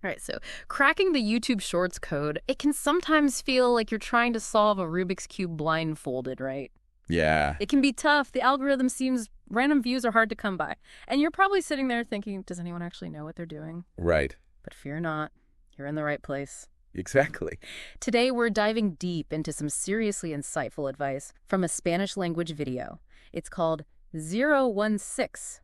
All right, so cracking the YouTube Shorts code, it can sometimes feel like you're trying to solve a Rubik's Cube blindfolded, right? Yeah. It can be tough. The algorithm seems random views are hard to come by. And you're probably sitting there thinking, does anyone actually know what they're doing? Right. But fear not. You're in the right place. Exactly. Today, we're diving deep into some seriously insightful advice from a Spanish language video. It's called 016.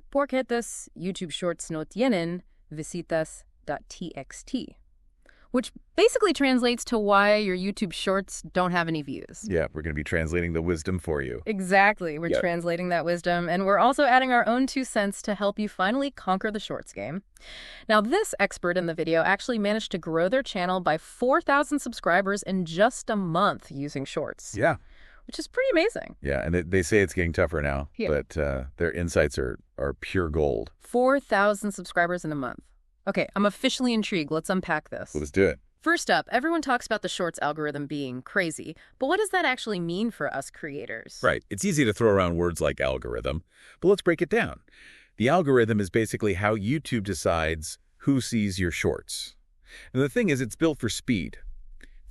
Porque estos YouTube Shorts no tienen visitas.txt, which basically translates to why your YouTube Shorts don't have any views. Yeah, we're going to be translating the wisdom for you. Exactly. We're translating that wisdom, and we're also adding our own 2 cents to help you finally conquer the Shorts game. Now, this expert in the video actually managed to grow their channel by 4,000 subscribers in just a month using Shorts. Yeah. Which is pretty amazing. Yeah, and they say it's getting tougher now, but their insights are pure gold. 4,000 subscribers in a month. Okay, I'm officially intrigued. Let's unpack this. Let's do it. First up, everyone talks about the Shorts algorithm being crazy, but what does that actually mean for us creators? Right. It's easy to throw around words like algorithm, but let's break it down. The algorithm is basically how YouTube decides who sees your shorts. And the thing is, it's built for speed.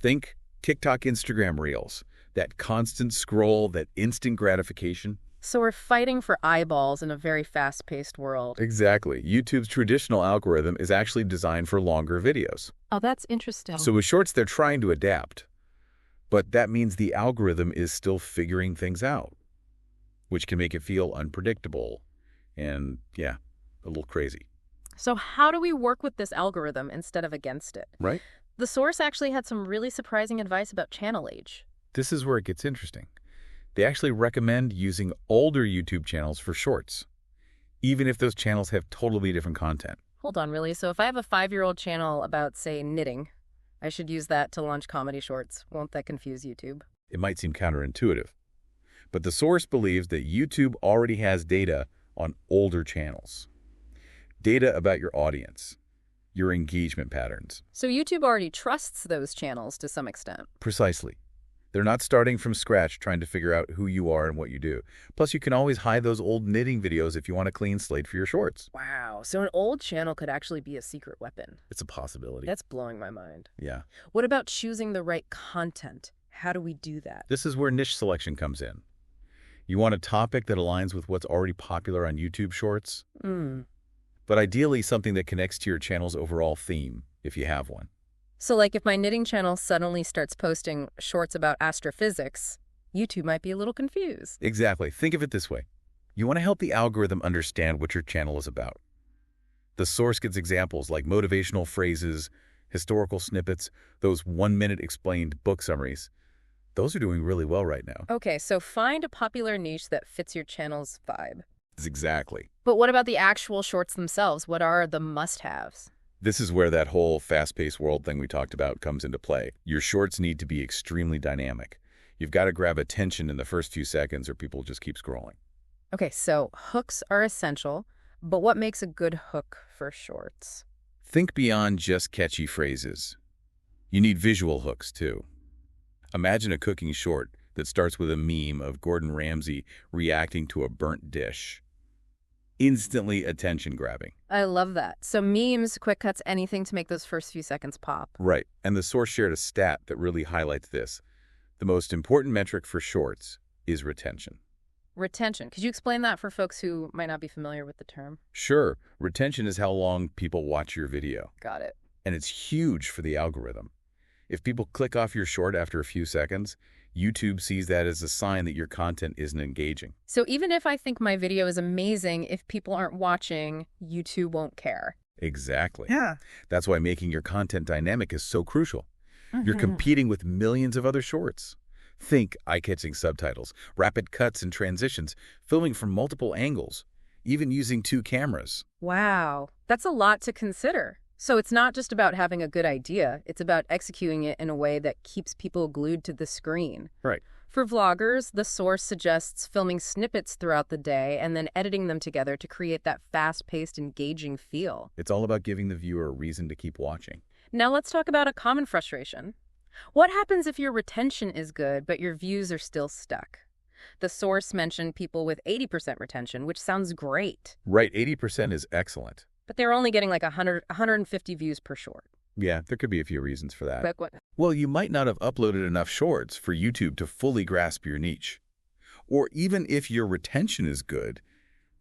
Think TikTok, Instagram Reels. That constant scroll, that instant gratification. So we're fighting for eyeballs in a very fast-paced world. Exactly. YouTube's traditional algorithm is actually designed for longer videos. Oh, that's interesting. So with Shorts, they're trying to adapt. But that means the algorithm is still figuring things out, which can make it feel unpredictable and, yeah, a little crazy. So how do we work with this algorithm instead of against it? Right. The source actually had some really surprising advice about channel age. This is where it gets interesting. They actually recommend using older YouTube channels for Shorts, even if those channels have totally different content. Hold on, really? So if I have a 5-year-old channel about, say, knitting, I should use that to launch comedy shorts. Won't that confuse YouTube? It might seem counterintuitive, but the source believes that YouTube already has data on older channels. Data about your audience, your engagement patterns. So YouTube already trusts those channels to some extent. Precisely. They're not starting from scratch trying to figure out who you are and what you do. Plus, you can always hide those old knitting videos if you want a clean slate for your shorts. Wow, so an old channel could actually be a secret weapon. It's a possibility. That's blowing my mind. Yeah. What about choosing the right content? How do we do that? This is where niche selection comes in. You want a topic that aligns with what's already popular on YouTube Shorts, but ideally something that connects to your channel's overall theme, if you have one. So like if my knitting channel suddenly starts posting shorts about astrophysics, YouTube might be a little confused. Exactly. Think of it this way. You want to help the algorithm understand what your channel is about. The source gives examples like motivational phrases, historical snippets, those 1-minute explained book summaries. Those are doing really well right now. Okay, so find a popular niche that fits your channel's vibe. Exactly. But what about the actual shorts themselves? What are the must-haves? This is where that whole fast-paced world thing we talked about comes into play. Your shorts need to be extremely dynamic. You've got to grab attention in the first few seconds or people just keep scrolling. Okay, so hooks are essential, but what makes a good hook for shorts? Think beyond just catchy phrases. You need visual hooks, too. Imagine a cooking short that starts with a meme of Gordon Ramsay reacting to a burnt dish. Instantly attention-grabbing. I love that. So memes, quick cuts, anything to make those first few seconds pop. Right, and the source shared a stat that really highlights this. The most important metric for shorts is retention. Retention. Could you explain that for folks who might not be familiar with the term? Sure, retention is how long people watch your video. Got it. And it's huge for the algorithm. If people click off your short after a few seconds, YouTube sees that as a sign that your content isn't engaging. So even if I think my video is amazing, if people aren't watching, YouTube won't care. Exactly. Yeah. That's why making your content dynamic is so crucial. You're competing with millions of other shorts. Think eye-catching subtitles, rapid cuts and transitions, filming from multiple angles, even using 2 cameras. Wow, that's a lot to consider. So it's not just about having a good idea, it's about executing it in a way that keeps people glued to the screen. Right. For vloggers, the source suggests filming snippets throughout the day and then editing them together to create that fast-paced, engaging feel. It's all about giving the viewer a reason to keep watching. Now let's talk about a common frustration. What happens if your retention is good, but your views are still stuck? The source mentioned people with 80% retention, which sounds great. Right, 80% is excellent. But they're only getting like 150 views per short. Yeah, there could be a few reasons for that. But what? Well, you might not have uploaded enough shorts for YouTube to fully grasp your niche. Or even if your retention is good,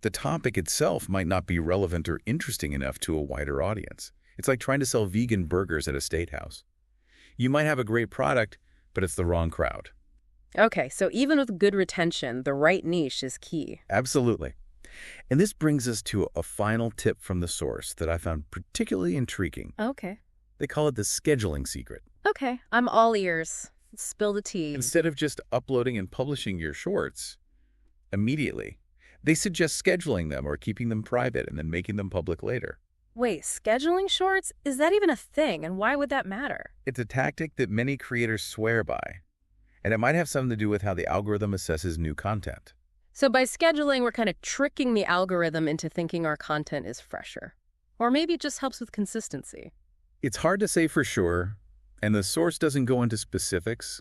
the topic itself might not be relevant or interesting enough to a wider audience. It's like trying to sell vegan burgers at a steakhouse. You might have a great product, but it's the wrong crowd. Okay, so even with good retention, the right niche is key. Absolutely. And this brings us to a final tip from the source that I found particularly intriguing. Okay. They call it the scheduling secret. Okay, I'm all ears. Spill the tea. Instead of just uploading and publishing your shorts immediately, they suggest scheduling them or keeping them private and then making them public later. Wait, scheduling shorts? Is that even a thing, and why would that matter? It's a tactic that many creators swear by, and it might have something to do with how the algorithm assesses new content. So by scheduling, we're kind of tricking the algorithm into thinking our content is fresher. Or maybe it just helps with consistency. It's hard to say for sure, and the source doesn't go into specifics,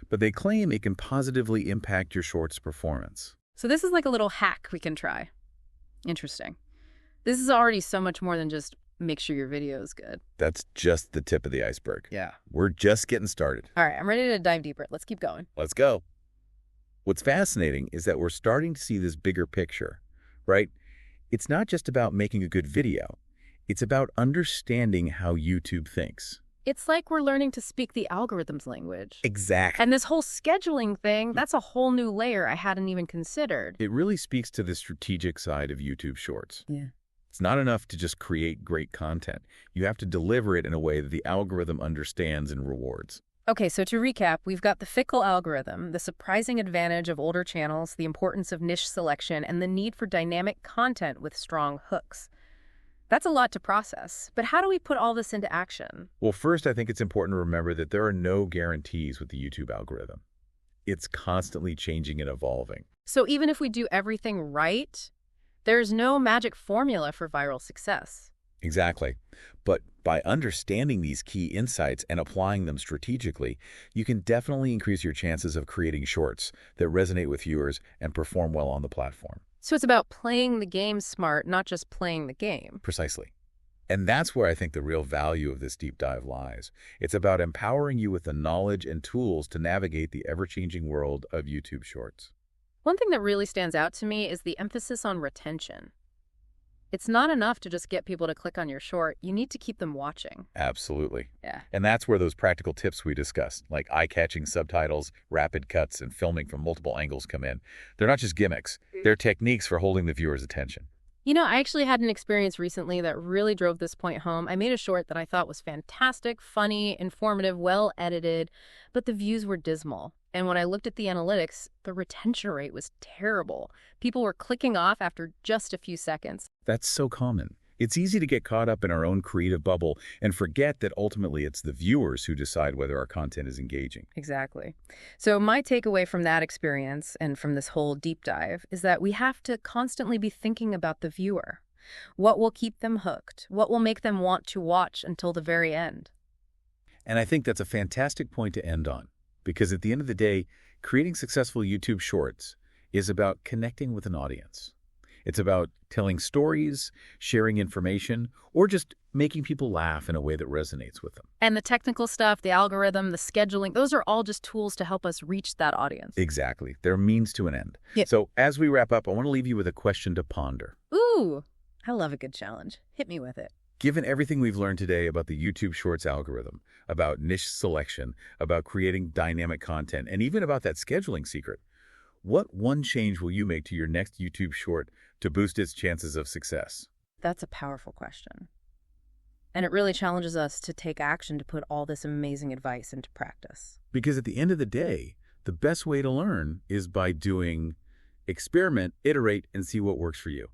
but they claim it can positively impact your short's performance. So this is like a little hack we can try. Interesting. This is already so much more than just make sure your video is good. That's just the tip of the iceberg. Yeah. We're just getting started. All right, I'm ready to dive deeper. Let's keep going. Let's go. What's fascinating is that we're starting to see this bigger picture, right? It's not just about making a good video. It's about understanding how YouTube thinks. It's like we're learning to speak the algorithm's language. Exactly. And this whole scheduling thing, that's a whole new layer I hadn't even considered. It really speaks to the strategic side of YouTube Shorts. Yeah. It's not enough to just create great content. You have to deliver it in a way that the algorithm understands and rewards. Okay, so to recap, we've got the fickle algorithm, the surprising advantage of older channels, the importance of niche selection, and the need for dynamic content with strong hooks. That's a lot to process, but how do we put all this into action? Well, first, I think it's important to remember that there are no guarantees with the YouTube algorithm. It's constantly changing and evolving. So even if we do everything right, there's no magic formula for viral success. Exactly. But by understanding these key insights and applying them strategically, you can definitely increase your chances of creating shorts that resonate with viewers and perform well on the platform. So it's about playing the game smart, not just playing the game. Precisely. And that's where I think the real value of this deep dive lies. It's about empowering you with the knowledge and tools to navigate the ever-changing world of YouTube Shorts. One thing that really stands out to me is the emphasis on retention. It's not enough to just get people to click on your short. You need to keep them watching. Absolutely. Yeah. And that's where those practical tips we discussed, like eye-catching subtitles, rapid cuts, and filming from multiple angles come in. They're not just gimmicks. They're techniques for holding the viewer's attention. You know, I actually had an experience recently that really drove this point home. I made a short that I thought was fantastic, funny, informative, well-edited, but the views were dismal. And when I looked at the analytics, the retention rate was terrible. People were clicking off after just a few seconds. That's so common. It's easy to get caught up in our own creative bubble and forget that ultimately it's the viewers who decide whether our content is engaging. Exactly. So my takeaway from that experience and from this whole deep dive is that we have to constantly be thinking about the viewer. What will keep them hooked? What will make them want to watch until the very end? And I think that's a fantastic point to end on, because at the end of the day, creating successful YouTube Shorts is about connecting with an audience. It's about telling stories, sharing information, or just making people laugh in a way that resonates with them. And the technical stuff, the algorithm, the scheduling, those are all just tools to help us reach that audience. Exactly. They're means to an end. Yeah. So as we wrap up, I want to leave you with a question to ponder. Ooh, I love a good challenge. Hit me with it. Given everything we've learned today about the YouTube Shorts algorithm, about niche selection, about creating dynamic content, and even about that scheduling secret, what one change will you make to your next YouTube Short to boost its chances of success? That's a powerful question. And it really challenges us to take action to put all this amazing advice into practice. Because at the end of the day, the best way to learn is by doing experiment, iterate, and see what works for you.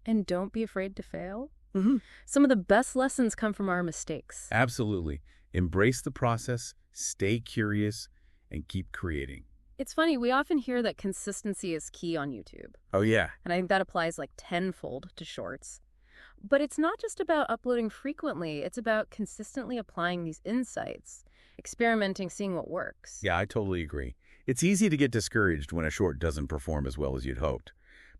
And don't be afraid to fail. Mm-hmm. Some of the best lessons come from our mistakes. Absolutely. Embrace the process, stay curious, and keep creating. It's funny, we often hear that consistency is key on YouTube. Oh, yeah. And I think that applies like tenfold to shorts. But it's not just about uploading frequently. It's about consistently applying these insights, experimenting, seeing what works. Yeah, I totally agree. It's easy to get discouraged when a short doesn't perform as well as you'd hoped.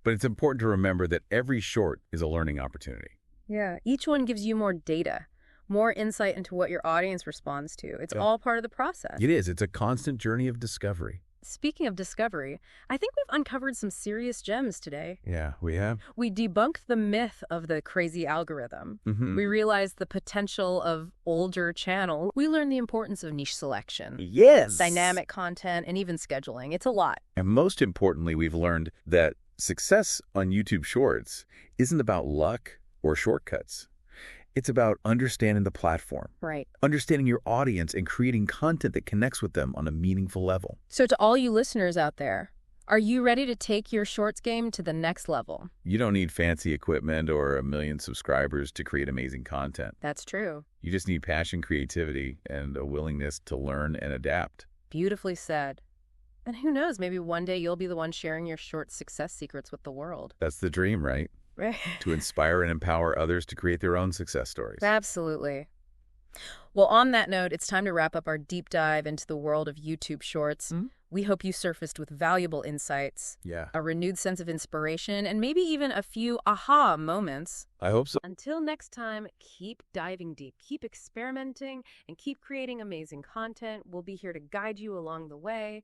But it's important to remember that every short is a learning opportunity. Yeah, each one gives you more data, more insight into what your audience responds to. It's all part of the process. It is. It's a constant journey of discovery. Speaking of discovery, I think we've uncovered some serious gems today. Yeah, we have. We debunked the myth of the crazy algorithm. Mm-hmm. We realized the potential of older channels. We learned the importance of niche selection. Yes! Dynamic content, and even scheduling. It's a lot. And most importantly, we've learned that success on YouTube Shorts isn't about luck or shortcuts. It's about understanding the platform, Right. understanding your audience, and creating content that connects with them on a meaningful level. So to all you listeners out there, are you ready to take your shorts game to the next level? You don't need fancy equipment or 1 million subscribers to create amazing content. That's true. You just need passion, creativity, and a willingness to learn and adapt. Beautifully said. And who knows, maybe one day you'll be the one sharing your short success secrets with the world. That's the dream, right? Right. To inspire and empower others to create their own success stories. Absolutely. Well, on that note, it's time to wrap up our deep dive into the world of YouTube Shorts. Mhm. We hope you surfaced with valuable insights, Yeah, a renewed sense of inspiration, and maybe even a few aha moments. I hope so. Until next time, keep diving deep, keep experimenting, and keep creating amazing content. We'll be here to guide you along the way.